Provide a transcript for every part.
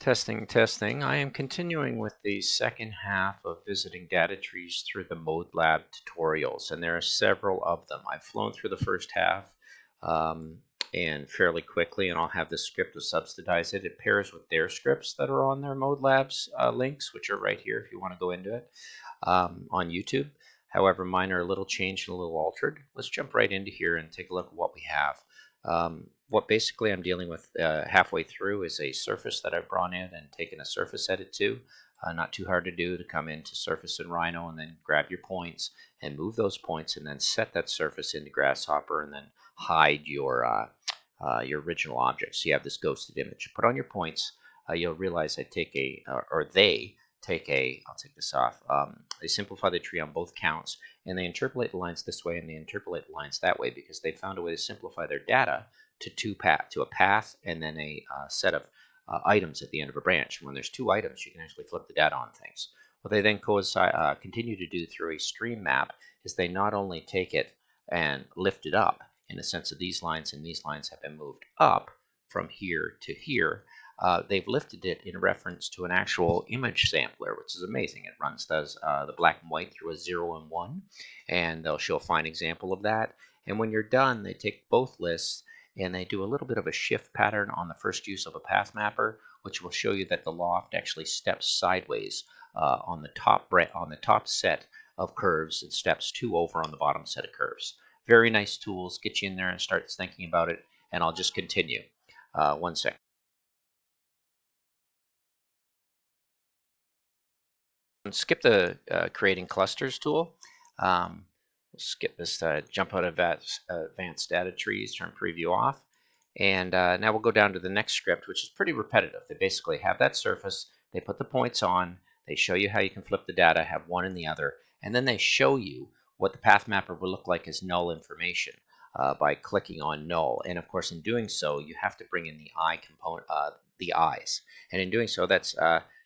Testing, testing. I am continuing with the second half of visiting data trees through the ModeLab tutorials, and there are several of them. I've flown through the first half and fairly quickly, and I'll have the script to subsidize it. It pairs with their scripts that are on their ModeLabs links, which are right here if you want to go into it on YouTube. However, mine are a little changed and a little altered. Let's jump right into here and take a look at what we have. What basically I'm dealing with halfway through is a surface that I've brought in and taken a surface edit to. Not too hard to do, to come into surface in Rhino and then grab your points and move those points and then set that surface into Grasshopper and then hide your original object. So you have this ghosted image. Put on your points. You'll realize I take a, or they take a, I'll take this off. They simplify the tree on both counts, and they interpolate the lines this way and they interpolate the lines that way because they found a way to simplify their data to a path and then a set of items at the end of a branch. And when there's two items, you can actually flip the data on things. What they then continue to do through a stream map is they not only take it and lift it up in the sense of these lines and these lines have been moved up from here to here. They've lifted it in reference to an actual image sampler, which is amazing. It does the black and white through a 0 and 1, and they'll show a fine example of that. And when you're done, they take both lists and they do a little bit of a shift pattern on the first use of a path mapper, which will show you that the loft actually steps sideways on the top set of curves and steps 2 over on the bottom set of curves. Very nice tools. Get you in there and start thinking about it, and I'll just continue. 1 second. Skip the creating clusters tool. We'll skip this, jump out of advanced data trees, turn preview off. And now we'll go down to the next script, which is pretty repetitive. They basically have that surface, they put the points on, they show you how you can flip the data, have one in the other, and then they show you what the path mapper will look like as null information by clicking on null. And of course, in doing so, you have to bring in the eye component, the eyes. And in doing so, that's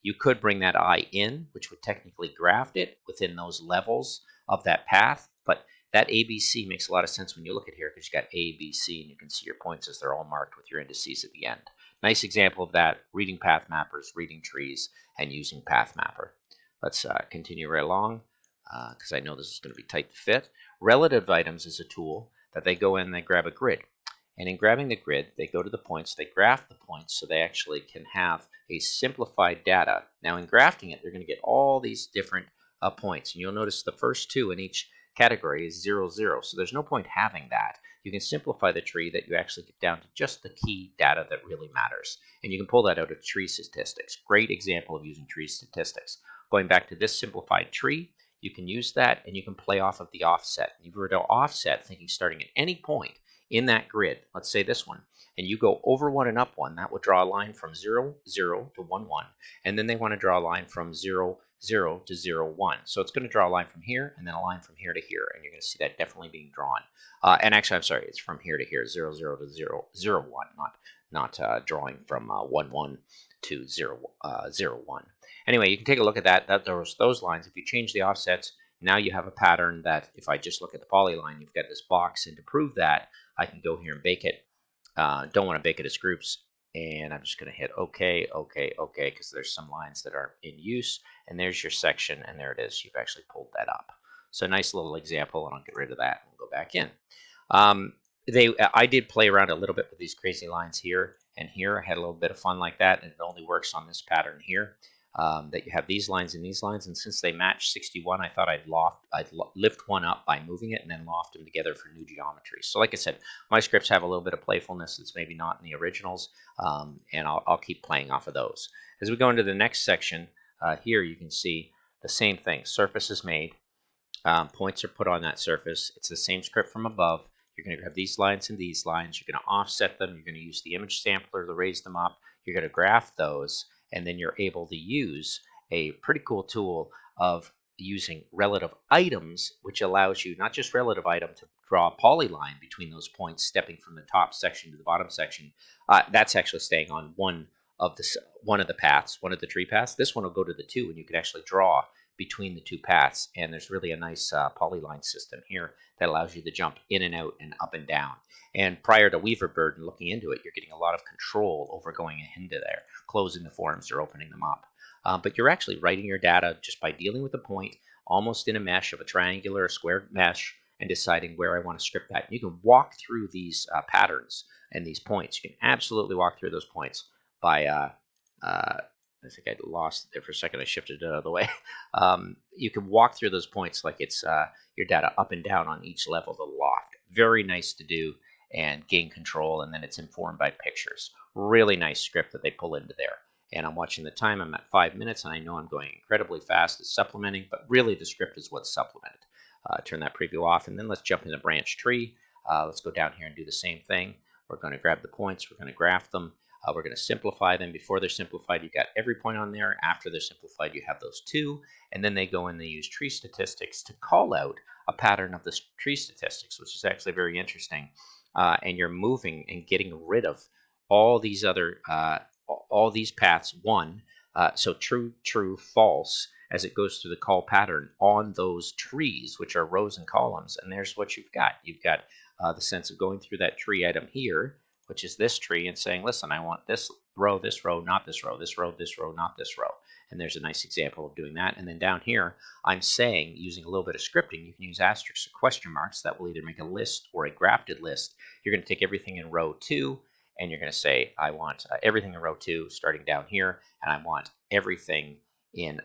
you could bring that eye in, which would technically graft it within those levels of that path. But that ABC makes a lot of sense when you look at here because you got A, B, C, and you can see your points as they're all marked with your indices at the end. Nice example of that, reading path mappers, reading trees, and using path mapper. Let's continue right along because I know this is going to be tight to fit. Relative items is a tool that they go in and they grab a grid. And in grabbing the grid, they go to the points, they graph the points so they actually can have a simplified data. Now in grafting it, they're going to get all these different points. And you'll notice the first 2 in each category is 0, 0. So there's no point having that. You can simplify the tree that you actually get down to just the key data that really matters. And you can pull that out of tree statistics. Great example of using tree statistics. Going back to this simplified tree, you can use that and you can play off of the offset. If you were to offset, thinking starting at any point in that grid, let's say this one, and you go over 1 and up 1, that will draw a line from 0, 0 to 1, 1. And then they want to draw a line from 0, 0 to 0, 1. So it's going to draw a line from here and then a line from here to here. And you're going to see that definitely being drawn. And actually, I'm sorry, it's from here to here, 0, 0 to 0, 0, 1, not drawing from 1, 1 to 0, 0, 1. Anyway, you can take a look at that. Those lines. If you change the offsets, now you have a pattern that if I just look at the polyline, you've got this box, and to prove that, I can go here and bake it. Don't want to bake it as groups, and I'm just going to hit OK, OK, OK, because there's some lines that are in use, and there's your section, and there it is. You've actually pulled that up. So nice little example, and I'll get rid of that and go back in. I did play around a little bit with these crazy lines here and here. I had a little bit of fun like that, and it only works on this pattern here. That you have these lines and these lines, and since they match 61, I thought I'd lift one up by moving it and then loft them together for new geometries. So like I said, my scripts have a little bit of playfulness that's maybe not in the originals, and I'll keep playing off of those. As we go into the next section, here you can see the same thing. Surface is made, points are put on that surface. It's the same script from above. You're going to have these lines and these lines. You're going to offset them. You're going to use the image sampler to raise them up. You're going to graph those. And then you're able to use a pretty cool tool of using relative items, which allows you not just relative item to draw a polyline between those points, stepping from the top section to the bottom section. That's actually staying on one of the paths, one of the tree paths. This one will go to the 2, and you can actually draw between the two paths. And there's really a nice polyline system here that allows you to jump in and out and up and down. And prior to Weaverbird and looking into it, you're getting a lot of control over going into there, closing the forms or opening them up. But you're actually writing your data just by dealing with a point, almost in a mesh of a triangular or square mesh, and deciding where I want to script that. You can walk through these patterns and these points. You can absolutely walk through those points by, I think I lost it there for a second. I shifted it out of the way. You can walk through those points like it's your data up and down on each level of the loft. Very nice to do and gain control, and then it's informed by pictures. Really nice script that they pull into there. And I'm watching the time. I'm at 5 minutes, and I know I'm going incredibly fast. It's supplementing, but really the script is what's supplemented. Turn that preview off, and then let's jump in the branch tree. Let's go down here and do the same thing. We're going to grab the points. We're going to graph them. We're going to simplify them. Before they're simplified, you've got every point on there. After they're simplified, you have those two. And then they go and they use tree statistics to call out a pattern of the tree statistics, which is actually very interesting. And you're moving and getting rid of all these other all these paths, so true, true, false, as it goes through the call pattern on those trees, which are rows and columns. And there's what you've got. You've got the sense of going through that tree item here, which is this tree, and saying, listen, I want this row, not this row, this row, this row, not this row. And there's a nice example of doing that. And then down here, I'm saying, using a little bit of scripting, you can use asterisks or question marks that will either make a list or a grafted list. You're going to take everything in row 2, and you're going to say, I want everything in row 2 starting down here, and I want everything in,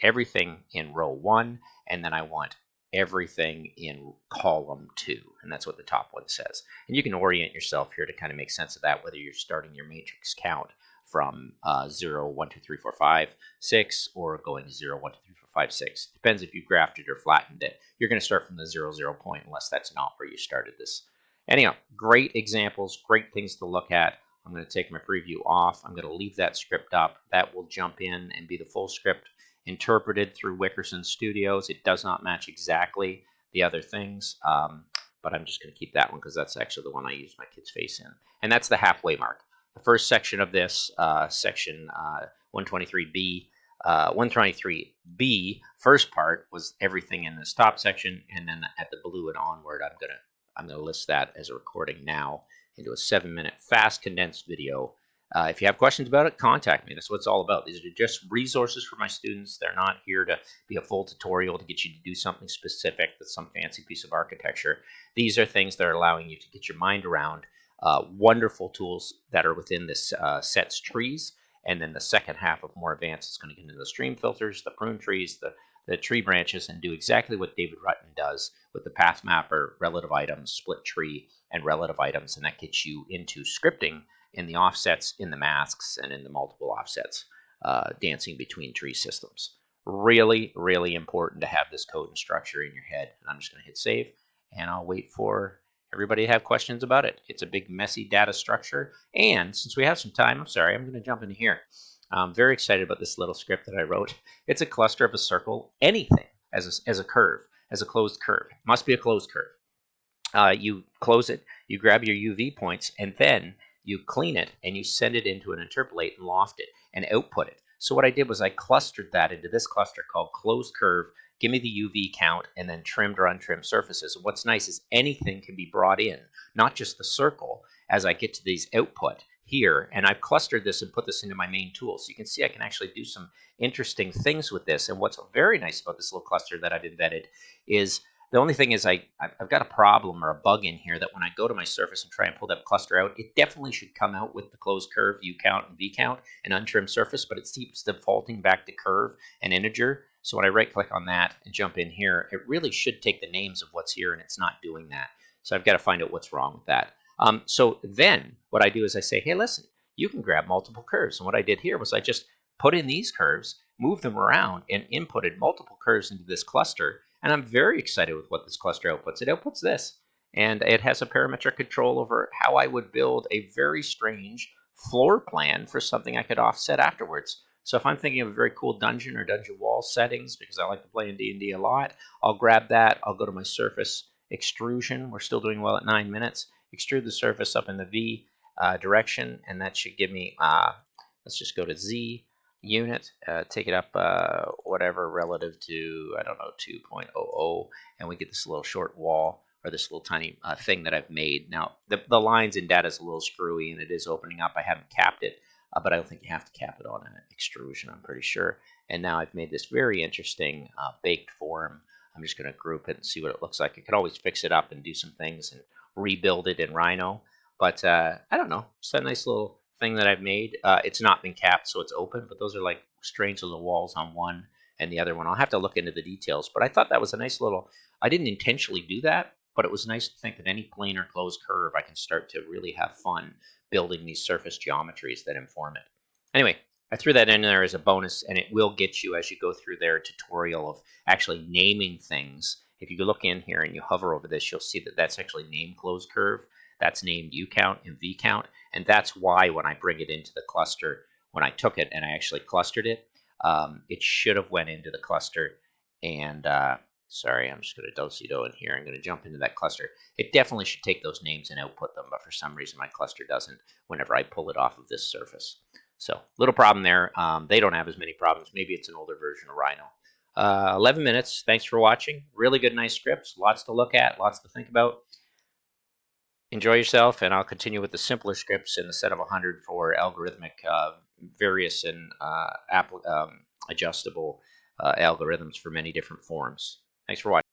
everything in row 1, and then I want everything in column 2, and that's what the top one says. And you can orient yourself here to kind of make sense of that, whether you're starting your matrix count from 0, 1, 2, 3, 4, 5, 6, or going to 0, 1, 2, 3, 4, 5, 6. Depends if you've grafted or flattened it. You're going to start from the 0, 0 point, unless that's not where you started this. Anyhow, great examples, great things to look at. I'm going to take my preview off. I'm going to leave that script up. That will jump in and be the full script interpreted through Wickerson Studios. It does not match exactly the other things, but I'm just going to keep that one because that's actually the one I used my kid's face in. And that's the halfway mark. The first section of this, section 123B, 123B, first part was everything in this top section, and then at the blue and onward, I'm going to list that as a recording now into a 7-minute fast condensed video. If you have questions about it, contact me. That's what it's all about. These are just resources for my students. They're not here to be a full tutorial to get you to do something specific that's some fancy piece of architecture. These are things that are allowing you to get your mind around wonderful tools that are within this sets trees. And then the second half of more advanced is going to get into the stream filters, the prune trees, the tree branches, and do exactly what David Rutten does with the path mapper, relative items, split tree, and relative items. And that gets you into scripting in the offsets, in the masks, and in the multiple offsets, dancing between tree systems. Really, really important to have this code and structure in your head. And I'm just going to hit save, and I'll wait for everybody to have questions about it. It's a big, messy data structure. And since we have some time, I'm going to jump into here. I'm very excited about this little script that I wrote. It's a cluster of a circle, anything as a curve, as a closed curve. It must be a closed curve. You close it, you grab your UV points, and then you clean it, and you send it into an interpolate and loft it and output it. So what I did was I clustered that into this cluster called closed curve. Give me the UV count, and then trimmed or untrimmed surfaces. And what's nice is anything can be brought in, not just the circle, as I get to these output here. And I've clustered this and put this into my main tool. So you can see I can actually do some interesting things with this. And what's very nice about this little cluster that I've embedded is the only thing is I've got a problem or a bug in here that when I go to my surface and try and pull that cluster out, it definitely should come out with the closed curve, U count, and V count, and untrimmed surface, but it keeps defaulting back to curve and integer. So when I right click on that and jump in here, it really should take the names of what's here, and it's not doing that. So I've got to find out what's wrong with that. So then what I do is I say, hey, listen, you can grab multiple curves. And what I did here was I just put in these curves, moved them around, and inputted multiple curves into this cluster. And I'm very excited with what this cluster outputs. It outputs this. And it has a parametric control over how I would build a very strange floor plan for something I could offset afterwards. So if I'm thinking of a very cool dungeon or dungeon wall settings, because I like to play in D&D a lot, I'll grab that. I'll go to my surface extrusion. We're still doing well at 9 minutes. Extrude the surface up in the V direction, and that should give me, let's just go to Z. unit, take it up whatever relative to, I don't know, 2.00, and we get this little short wall, or this little tiny thing that I've made. Now, the lines in data is a little screwy, and it is opening up. I haven't capped it, but I don't think you have to cap it on an extrusion, I'm pretty sure. And now I've made this very interesting baked form. I'm just going to group it and see what it looks like. I could always fix it up and do some things and rebuild it in Rhino. But I don't know. It's a nice little thing that I've made. It's not been capped, so it's open. But those are like strange little walls on one and the other one. I'll have to look into the details. But I thought that was a nice little... I didn't intentionally do that, but it was nice to think that any plane or closed curve, I can start to really have fun building these surface geometries that inform it. Anyway, I threw that in there as a bonus, and it will get you, as you go through their tutorial of actually naming things. If you look in here and you hover over this, you'll see that that's actually named closed curve. That's named U count and V count, and that's why when I bring it into the cluster, when I took it and I actually clustered it, it should have went into the cluster. And sorry, I'm just going to do-si-do in here. I'm going to jump into that cluster. It definitely should take those names and output them, but for some reason my cluster doesn't whenever I pull it off of this surface. So, little problem there. They don't have as many problems. Maybe it's an older version of Rhino. 11 minutes. Thanks for watching. Really good, nice scripts. Lots to look at, lots to think about. Enjoy yourself, and I'll continue with the simpler scripts in the set of 100 for algorithmic, various and adjustable algorithms for many different forms. Thanks for watching.